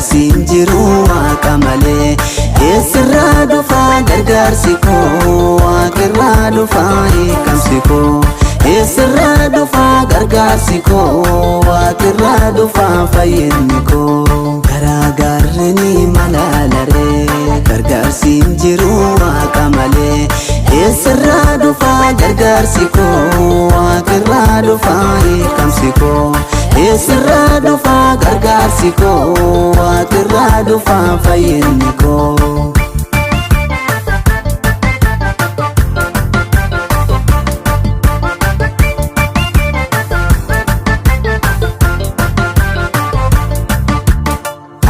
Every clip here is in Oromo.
gargaarsi hin jiru waaqa malee. Eessirraa dhufa gargaarsi koo waaqirraa dhufa hiikamsi koo. Eessirraa dhufa gargaarsi koo waaqirraa dhufa fayyinni koo. Garaagarri ni malaalaree gargaarsi hin jiru waaqa malee. Eessirraa dhufa gargaarsi koo waaqirraa dhufa hiikamsi koo. Eessirraa dhufa gargaarsi koo waaqirraa dhufa fayyinni koo.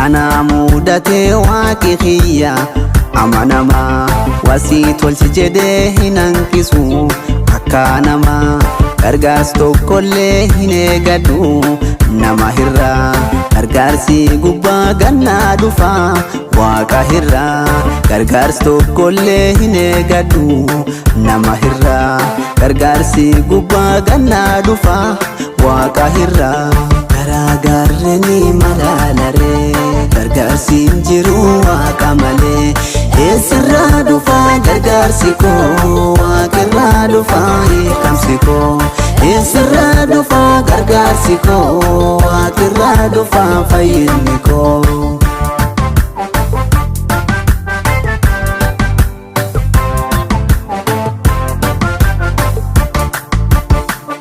Ana mudatee waaqi kiyya amanamaa wasii tolchi jedhee hin hanqisu akka namaa. Gargaarsi tokkollee hin eegadhu nama irraa. Gargaarsi gubbaa gannaa dhufa waaqa irraa. Gargaarsi tokkollee hin eegadhu nama irraa. Gargaarsi gubbaa gannaa dhufa waaqa irraa. Garaagarri ni malaalaree gargaarsi hin jiru waaqa malee. Eessirraa dhufa gargaarsi koo waaqirraa dhufa hiikamsi koo. Eessirraa dhufa gargaarsi koo waaqirraa dhufa fayyinni koo.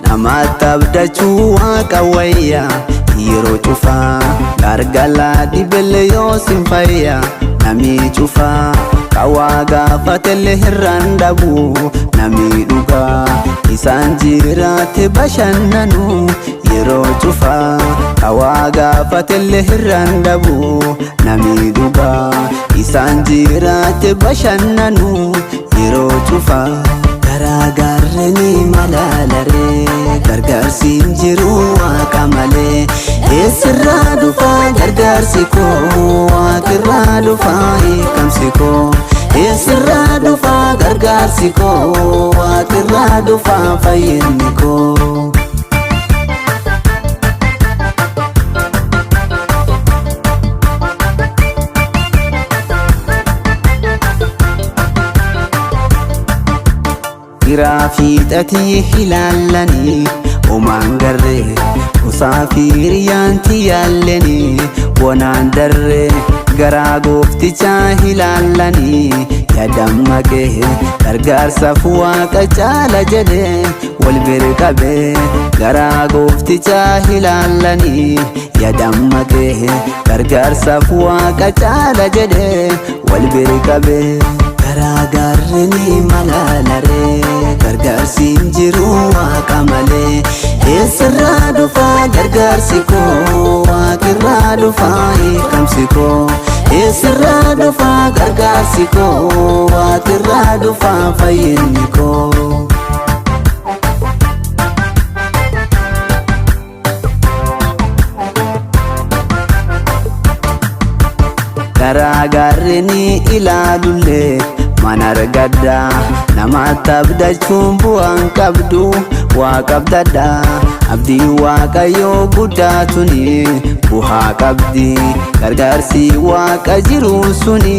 Namatti abdachuu waaqa wayya yeroo cufaa. Gargala dibelle yoo sin fayya nami cufaa. Kawaa gaafatelle hirraan dhabu nami dhugaa. Isaan jiraate bashannanu yeroo cufaa. Kawaa gaafatelle hirraan dhabu nami dhugaa. Isaan jiraate bashannanu yeroo cufaa. Garaagarri ni malaalaree gargaarsi hin jiru waaqa malee. Eessirraa dhufa gargaarsi koo waaqirraa dhufa hiikamsi koo. Eessirraa dhufa gargaarsi koo waaqirraa dhufa fayyinni koo. Giraa fiixatii ilaalanii homaan garree. Musaafiriyaan tiyyaalanii bonaan darree. Garaa gooftichaa ilaalanii yaadammaqee. Gargaarsaaf waaqa caala jedhee wal bira qabee. Garaa gooftichaa ilaalanii yaadammaqee. Gargaarsaaf waaqa caala jedhee wal bira qabee. Garaagarri ni malaalaree gargaarsi hin jiru waaqa malee. Eessirraa dhufa gargaarsi koo waaqirraa dhufa hiikamsi koo. Eessirraa dhufa gargaarsi koo waaqirraa dhufa fayyinni koo. Garaagarri ni ilaalullee mana argadda. Namatti abdachuun bu'aan qabdu waaqa abdadha. Abdii waaqayyoo guddaa tuni bu'aa qabdi. Gargaarsi waaqa jiru suni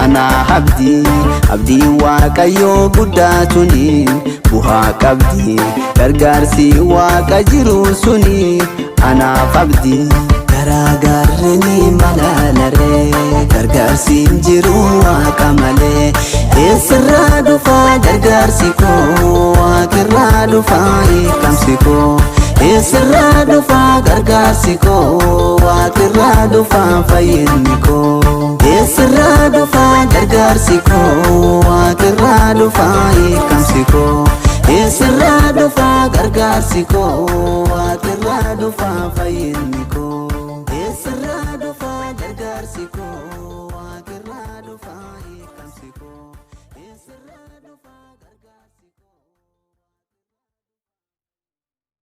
anaa abdi. Abdii waaqayyoo guddaa tuni bu'aa qabdi. Gargaarsi waaqa jiru suni anaaf abdi. Garaagarri ni malaalaree gargaarsi hin jiru waaqa malee. Eessirraa dhufa gargaarsi koo waaqirraa dhufa hiikamsi koo. Eessirraa dhufa gargaarsi koo waaqirraa dhufa fayyinni koo. Eessirraa dhufa gargaarsi koo waaqirraa dhufa hiikamsi koo. Eessirraa dhufa gargaarsi koo waaqirraa dhufa fayyinni koo. Eessirraa dhufa gargaarsi koo.